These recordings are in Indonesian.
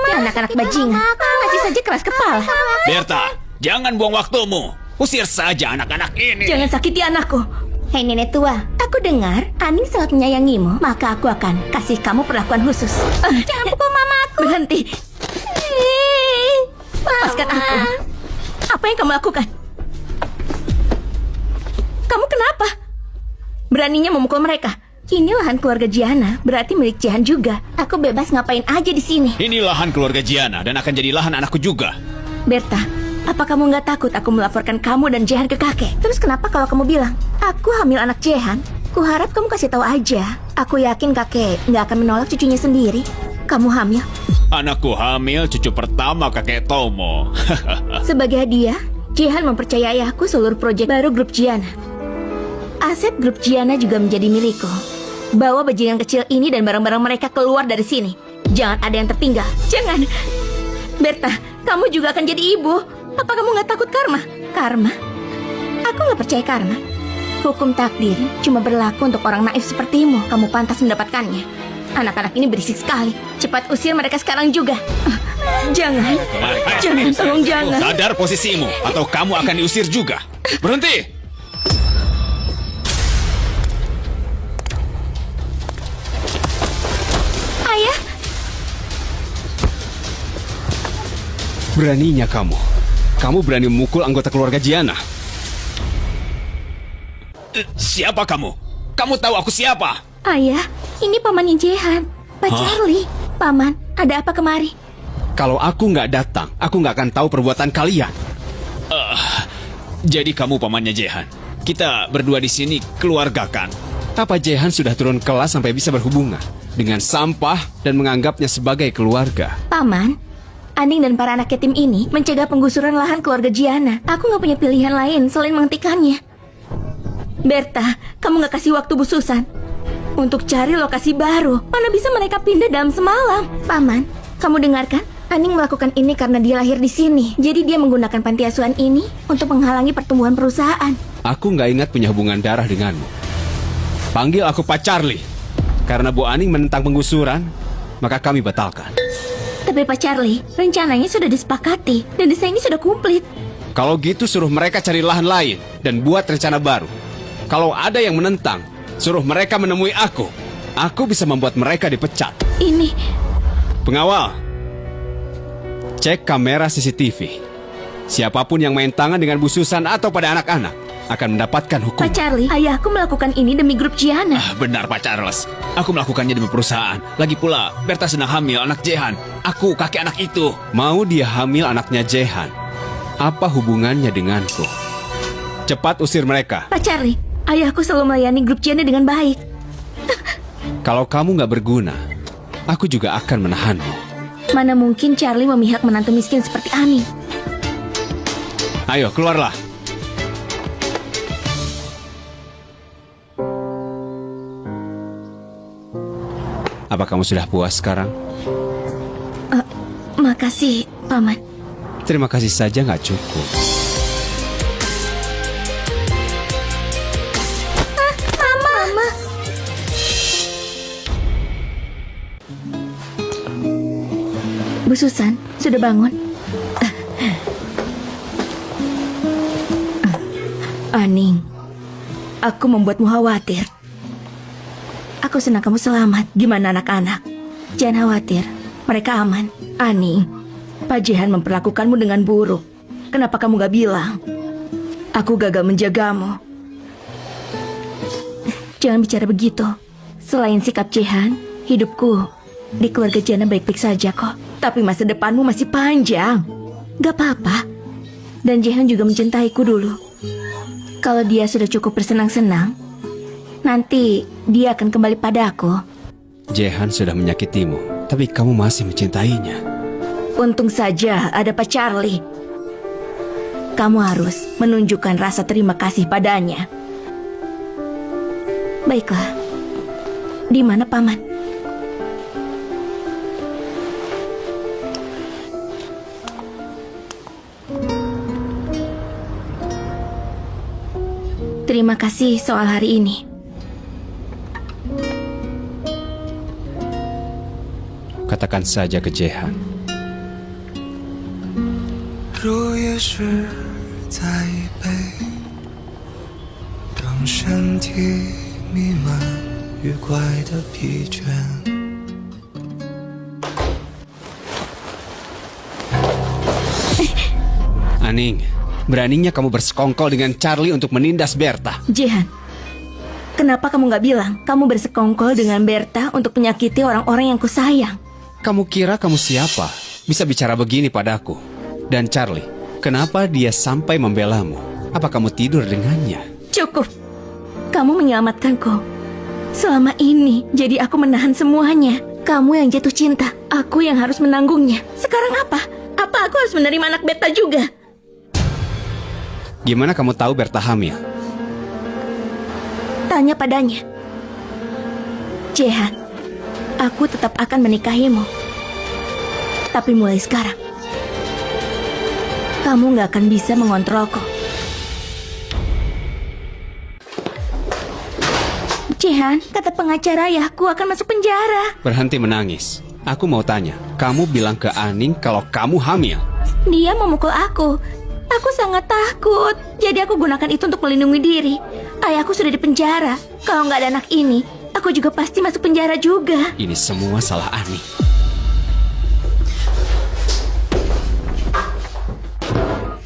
Anak-anak bajingan, masih saja keras kepala. Berta, jangan buang waktumu. Usir saja anak-anak ini. Jangan sakiti anakku. Hei nenek tua, aku dengar Aning sangat menyayangimu. Maka aku akan kasih kamu perlakuan khusus. Jangan pukul mamaku. Berhenti. Lepaskan aku. Apa yang kamu lakukan? Kamu kenapa? Beraninya memukul mereka. Ini lahan keluarga Gianna, berarti milik Jehan juga. Aku bebas ngapain aja di sini. Ini lahan keluarga Gianna dan akan jadi lahan anakku juga. Berta, apa kamu nggak takut aku melaporkan kamu dan Jehan ke kakek? Terus kenapa kalau kamu bilang, aku hamil anak Jehan? Kuharap kamu kasih tahu aja. Aku yakin kakek nggak akan menolak cucunya sendiri. Kamu hamil? Anakku hamil cucu pertama kakek Tomo. Sebagai hadiah, Jehan mempercayai aku seluruh proyek baru grup Gianna. Aset grup Gianna juga menjadi milikku. Bawa bajingan kecil ini dan barang-barang mereka keluar dari sini. Jangan ada yang tertinggal. Jangan. Berta, kamu juga akan jadi ibu. Apa kamu nggak takut karma? Karma? Aku nggak percaya karma. Hukum takdir cuma berlaku untuk orang naif sepertimu. Kamu pantas mendapatkannya. Anak-anak ini berisik sekali. Cepat usir mereka sekarang juga. Jangan. Jangan, tolong jangan. Sadar posisimu atau kamu akan diusir juga. Berhenti. Ayah. Beraninya kamu. Kamu berani memukul anggota keluarga Gianna. Siapa kamu? Kamu tahu aku siapa? Ayah, ini pamannya Jehan. Pak Charlie. Paman, ada apa kemari? Kalau aku nggak datang, aku nggak akan tahu perbuatan kalian. Jadi kamu pamannya Jehan. Kita berdua di sini keluarga kan? Apa Jehan sudah turun kelas sampai bisa berhubungan dengan sampah dan menganggapnya sebagai keluarga? Paman, Aning dan para anak yatim ini mencegah penggusuran lahan keluarga Gianna. Aku nggak punya pilihan lain selain menghentikannya. Berta, kamu nggak kasih waktu Bu Susan untuk cari lokasi baru. Mana bisa mereka pindah dalam semalam? Paman, kamu dengarkan? Aning melakukan ini karena dia lahir di sini. Jadi dia menggunakan panti asuhan ini untuk menghalangi pertumbuhan perusahaan. Aku nggak ingat punya hubungan darah denganmu. Panggil aku Pak Charlie. Karena Bu Aning menentang penggusuran, maka kami batalkan. Tapi Pak Charlie, rencananya sudah disepakati dan desainnya sudah komplit. Kalau gitu suruh mereka cari lahan lain dan buat rencana baru. Kalau ada yang menentang, suruh mereka menemui aku. Aku bisa membuat mereka dipecat. Ini... Pengawal, cek kamera CCTV. Siapapun yang main tangan dengan Bu Susan atau pada anak-anak akan mendapatkan hukuman. Pak Charlie, ayahku melakukan ini demi grup Gianna. Benar Pak Charles. Aku melakukannya demi perusahaan. Lagi pula, Berta sedang hamil anak Jehan. Aku kakek anak itu. Mau dia hamil anaknya Jehan, apa hubungannya denganku? Cepat usir mereka. Pak Charlie, ayahku selalu melayani grup Gianna dengan baik. Kalau kamu nggak berguna, aku juga akan menahanmu. Mana mungkin Charlie memihak menantu miskin seperti Ani. Ayo, keluarlah. Apa kamu sudah puas sekarang? Makasih, Paman. Terima kasih saja nggak cukup. Mama. Bu Susan, sudah bangun? Aning, aku membuatmu khawatir. Aku senang kamu selamat. Gimana anak-anak? Jangan khawatir, mereka aman. Aning, Pak Jehan memperlakukanmu dengan buruk. Kenapa kamu gak bilang? Aku gagal menjagamu. Jangan bicara begitu. Selain sikap Jehan, hidupku di keluarga Gianna baik-baik saja kok. Tapi masa depanmu masih panjang. Gak apa-apa. Dan Jehan juga mencintaiku dulu. Kalau dia sudah cukup bersenang-senang, nanti dia akan kembali padaku. Jehan sudah menyakitimu, tapi kamu masih mencintainya. Untung saja ada Pak Charlie. Kamu harus menunjukkan rasa terima kasih padanya. Baiklah. Di mana Paman? Terima kasih soal hari ini. katakan saja ke Jehan. 入夜时在椅背，当身体弥漫愉快的疲倦。 Aning, beraninya kamu bersekongkol dengan Charlie untuk menindas Berta. Jehan, kenapa kamu nggak bilang kamu bersekongkol dengan Berta untuk menyakiti orang-orang yang kusayang? Kamu kira kamu siapa? Bisa bicara begini padaku. Dan Charlie, kenapa dia sampai membelamu? Apa kamu tidur dengannya? Cukup. Kamu menyelamatkanku. Selama ini, jadi aku menahan semuanya. Kamu yang jatuh cinta, aku yang harus menanggungnya. Sekarang apa? Apa aku harus menerima anak Berta juga? Gimana kamu tahu Berta hamil? Tanya padanya. Jehan, aku tetap akan menikahimu. Tapi mulai sekarang, kamu gak akan bisa mengontrolku. Jehan, kata pengacara ayahku akan masuk penjara. Berhenti menangis. Aku mau tanya, kamu bilang ke Aning kalau kamu hamil. Dia memukul aku. Aku sangat takut. Jadi aku gunakan itu untuk melindungi diri. Ayahku sudah di penjara. Kalau nggak ada anak ini, aku juga pasti masuk penjara juga. Ini semua salah Aning.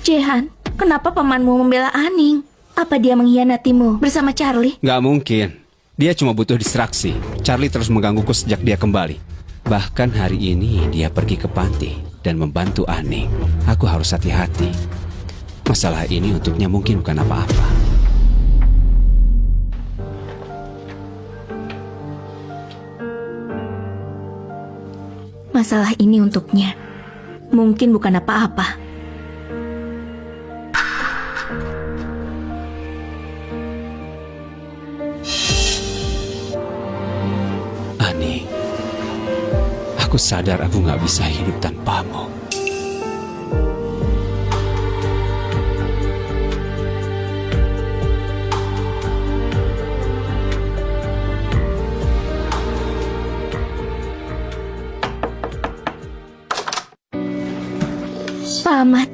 Jehan, kenapa pamanmu membela Aning? Apa dia mengkhianatimu bersama Charlie? Gak mungkin. Dia cuma butuh distraksi. Charlie terus menggangguku sejak dia kembali. Bahkan hari ini dia pergi ke panti dan membantu Aning. Aku harus hati-hati. Masalah ini untuknya mungkin bukan apa-apa. Masalah ini untuknya mungkin bukan apa-apa. Aning, aku sadar aku gak bisa hidup tanpamu. Paman,